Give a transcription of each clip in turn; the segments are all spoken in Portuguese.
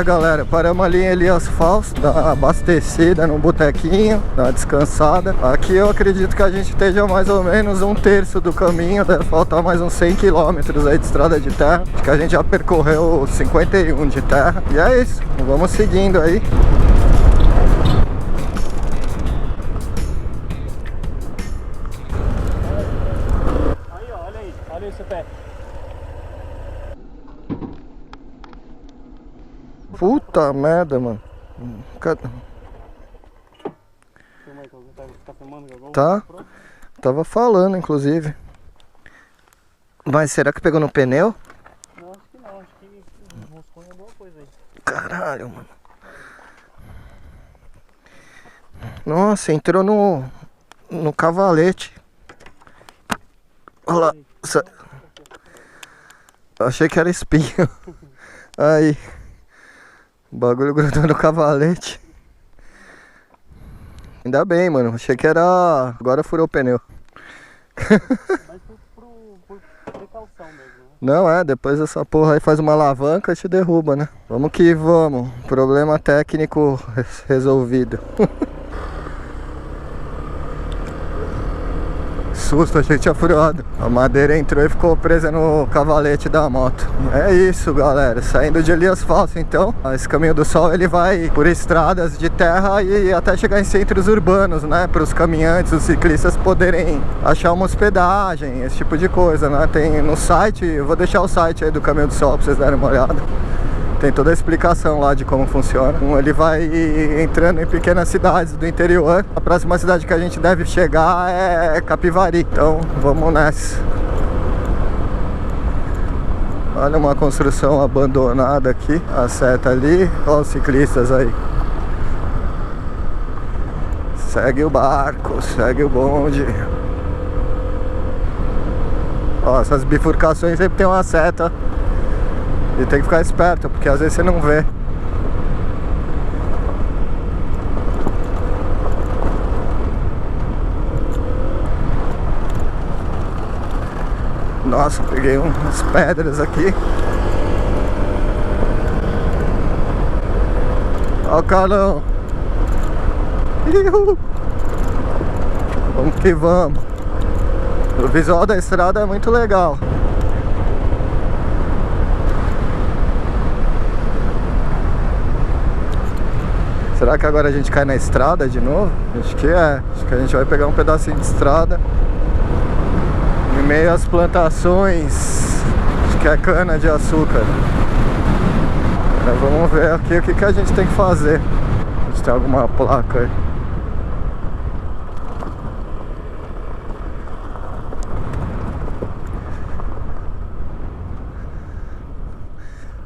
Galera, paramos ali em Elias Falls, dá uma abastecida num botequinho, dá uma descansada. Aqui eu acredito que a gente esteja mais ou menos um terço do caminho, deve faltar mais uns 100 km aí de estrada de terra. Acho que a gente já percorreu 51 de terra. E é isso, vamos seguindo aí. Aí, ó, olha aí seu pé. Puta merda, mano. Tá filmando? Tá. Tava falando, inclusive. Mas será que pegou no pneu? Não, acho que não. Acho que moscou em alguma coisa aí. Caralho, mano. Nossa, entrou no cavalete. Olha lá. Achei que era espinho. Aí. O bagulho grudou no cavalete. Ainda bem, mano. Achei que era... Agora furou o pneu. Mas por precaução mesmo, né? Não, depois essa porra aí faz uma alavanca e te derruba, né? Vamos que vamos. Problema técnico resolvido. Susto, achei que tinha furado. A madeira entrou e ficou presa no cavalete da moto. É isso, galera. Saindo de Elias Falls, então. Esse caminho do sol, ele vai por estradas de terra e até chegar em centros urbanos, né? Para os caminhantes, os ciclistas poderem achar uma hospedagem, esse tipo de coisa, né? Tem no site, eu vou deixar o site aí do Caminho do Sol para vocês darem uma olhada. Tem toda a explicação lá de como funciona. Ele vai entrando em pequenas cidades do interior. A próxima cidade que a gente deve chegar é Capivari. Então vamos nessa. Olha uma construção abandonada aqui. A seta ali. Olha os ciclistas aí. Segue o barco, segue o bonde. Ó, essas bifurcações sempre tem uma seta. E tem que ficar esperto, porque às vezes você não vê. Nossa, peguei umas pedras aqui. Ó o carão. Vamos que vamos. O visual da estrada é muito legal. Será que agora a gente cai na estrada de novo? Acho que é. Acho que a gente vai pegar um pedacinho de estrada em meio às plantações. Acho que é cana de açúcar. Vamos ver aqui o que a gente tem que fazer. Se tem alguma placa aí.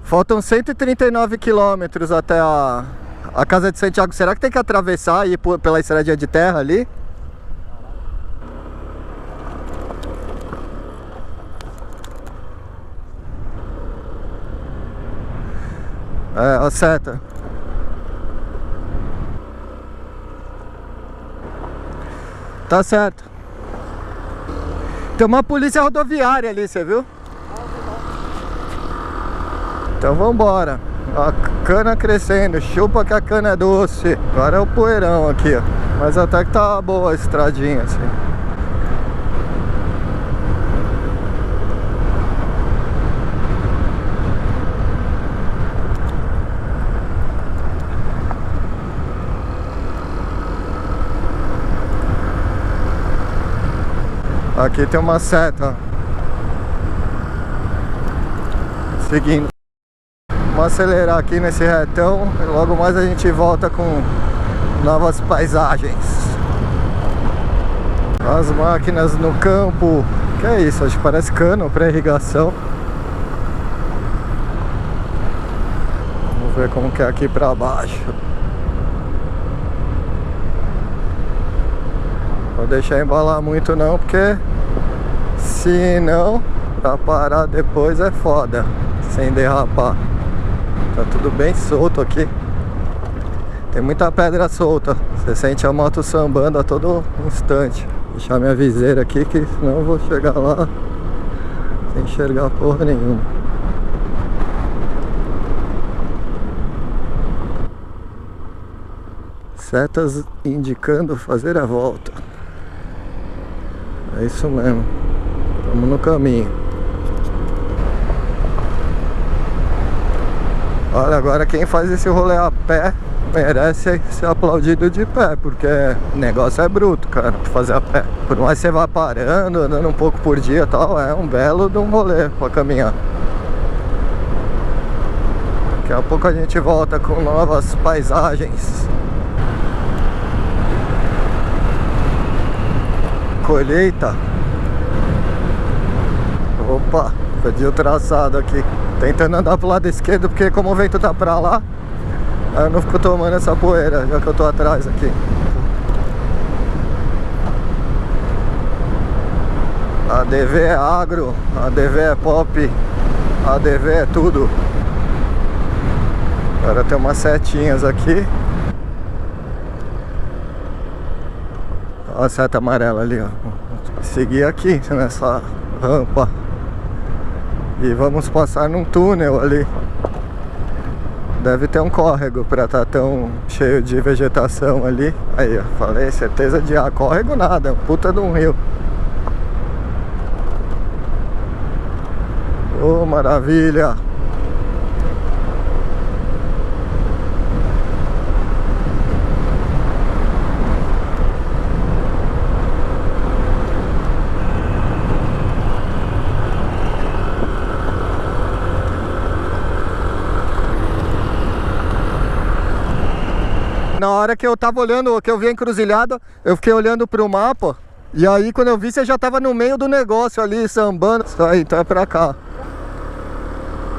Faltam 139 quilômetros até a Casa de Santiago. Será que tem que atravessar e ir pela estradinha de terra ali? É, a seta. Tá certo. Tem uma polícia rodoviária ali, você viu? Então vambora. A cana crescendo, chupa que a cana é doce. Agora é o poeirão aqui, ó. Mas até que tá boa a estradinha, assim. Aqui tem uma seta, ó. Seguindo. Vamos acelerar aqui nesse retão e logo mais a gente volta com novas paisagens. As máquinas no campo. Que é isso? Acho que parece cano para irrigação. Vamos ver como que é aqui para baixo. Não vou deixar embalar muito não, porque se não, pra parar depois é foda, sem derrapar. Tá tudo bem solto aqui. Tem muita pedra solta. Você sente a moto sambando a todo instante. Vou deixar minha viseira aqui, que senão eu vou chegar lá sem enxergar porra nenhuma. Setas indicando fazer a volta. É isso mesmo. Estamos no caminho. Olha, agora quem faz esse rolê a pé merece ser aplaudido de pé, porque o negócio é bruto, cara, pra fazer a pé. Por mais que você vá parando, andando um pouco por dia e tal, é um belo de um rolê pra caminhar. Daqui a pouco a gente volta com novas paisagens. Colheita. Opa, perdi o traçado aqui. Tentando andar pro lado esquerdo, porque como o vento tá pra lá, eu não fico tomando essa poeira, já que eu tô atrás aqui. ADV é agro, ADV é pop, ADV é tudo. Agora tem umas setinhas aqui. Olha a seta amarela ali, ó. Seguir aqui nessa rampa. E vamos passar num túnel ali. Deve ter um córrego pra estar tão cheio de vegetação ali. Aí, ó, falei, certeza de córrego nada, é um puta de um rio. Oh, maravilha! Na hora que eu tava olhando, que eu vi a encruzilhada, eu fiquei olhando pro mapa. E aí quando eu vi, você já tava no meio do negócio ali, sambando. Isso aí, então é pra cá.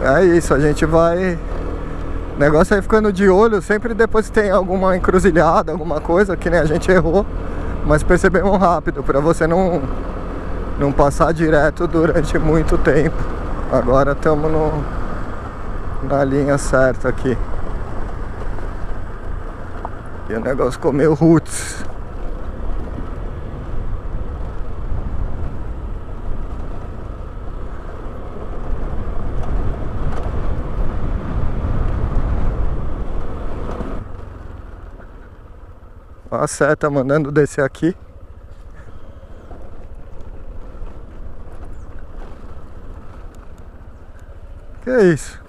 É isso, a gente vai... O negócio aí ficando de olho, sempre depois que tem alguma encruzilhada, alguma coisa, que nem a gente errou. Mas percebemos rápido, pra você não passar direto durante muito tempo. Agora estamos na linha certa aqui. E o negócio comeu roots. A seta mandando descer aqui. Que é isso?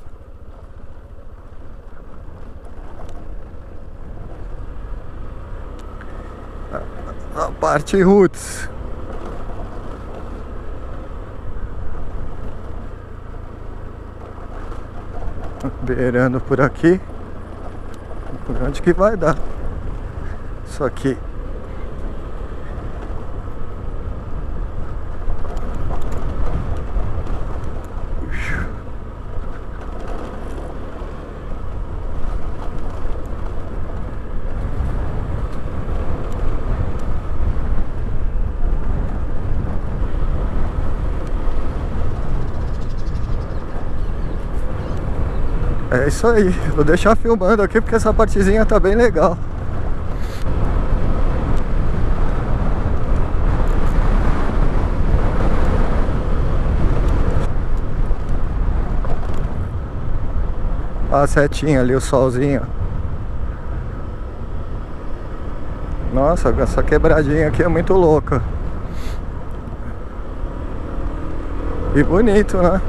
A parte roots. Beirando por aqui. Por onde que vai dar? Isso aqui. É isso aí, vou deixar filmando aqui porque essa partezinha tá bem legal. A setinha ali, o solzinho. Nossa, essa quebradinha aqui é muito louca. E bonito, né?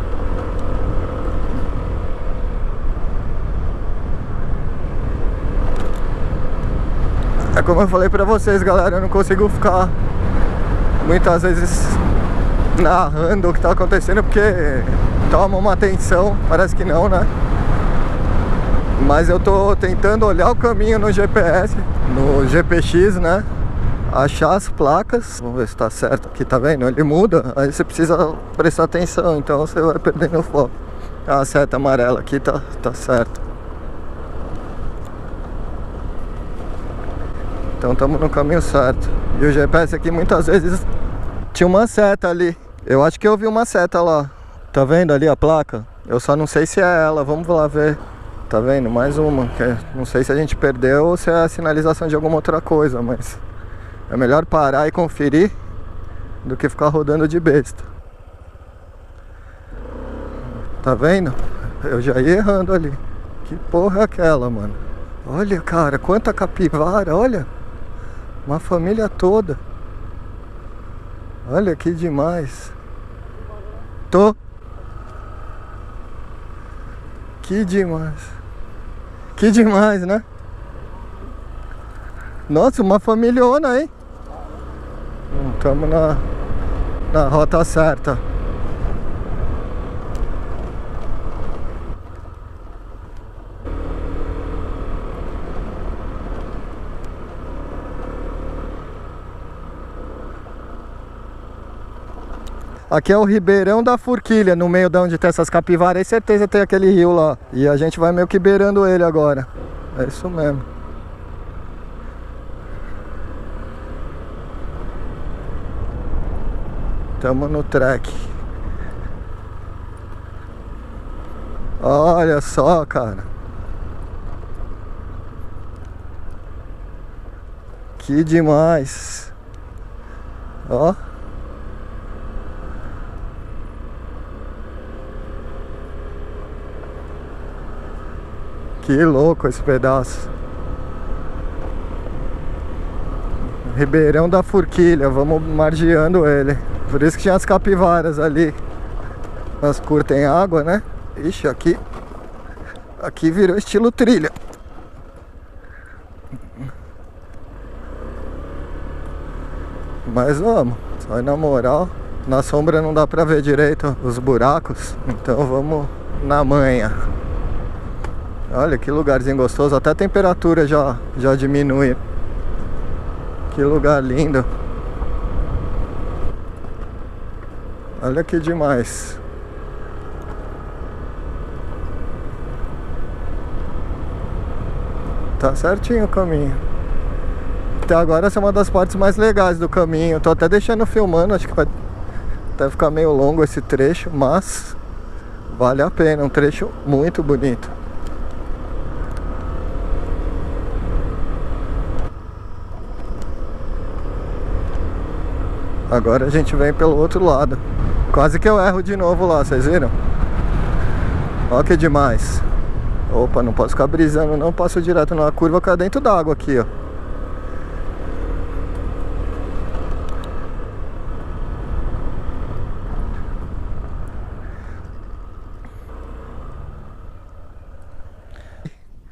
É como eu falei pra vocês, galera, eu não consigo ficar muitas vezes narrando o que tá acontecendo, porque toma uma atenção, parece que não, né? Mas eu tô tentando olhar o caminho no GPS, no GPX, né? achar as placas. Vamos ver se tá certo aqui, tá vendo? Ele muda, aí você precisa prestar atenção, então você vai perdendo o foco. A seta amarela aqui tá certo. Então estamos no caminho certo. E o GPS aqui muitas vezes tinha uma seta ali. Eu acho que eu vi uma seta lá. Tá vendo ali a placa? Eu só não sei se é ela, vamos lá ver. Tá vendo? Mais uma. Não sei se a gente perdeu ou se é a sinalização de alguma outra coisa, mas é melhor parar e conferir do que ficar rodando de besta. Tá vendo? Eu já ia errando ali. Que porra é aquela, mano? Olha, cara, quanta capivara, olha. Uma família toda. Olha que demais. Tô. Que demais. Que demais, né? Nossa, uma familhona, hein? Estamos na rota certa. Aqui é o Ribeirão da Forquilha, no meio de onde tem essas capivaras. Aí certeza tem aquele rio lá. E a gente vai meio que beirando ele agora. É isso mesmo. Estamos no trek. Olha só, cara. Que demais. Ó. Que louco esse pedaço. Ribeirão da Forquilha, vamos margeando ele. Por isso que tinha as capivaras ali. Elas curtem água, né? Ixi, aqui virou estilo trilha. Mas vamos, só na moral. Na sombra não dá pra ver direito os buracos, então vamos na manha. Olha que lugarzinho gostoso, até a temperatura já diminui. Que lugar lindo. Olha que demais. Tá certinho o caminho. Até agora essa é uma das partes mais legais do caminho. Tô até deixando filmando, acho que vai até ficar meio longo esse trecho, mas vale a pena, um trecho muito bonito. Agora a gente vem pelo outro lado. Quase que eu erro de novo lá, vocês viram? Olha que demais. Opa, não posso ficar brisando não, passo direto na curva, cai dentro d'água aqui, ó.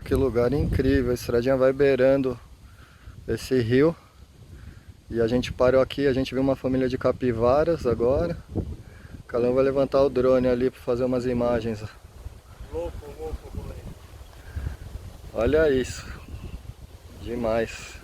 Que lugar incrível, a estradinha vai beirando esse rio. E a gente parou aqui, a gente viu uma família de capivaras agora. O Calão vai levantar o drone ali para fazer umas imagens. Louco, moleque. Olha isso. Demais.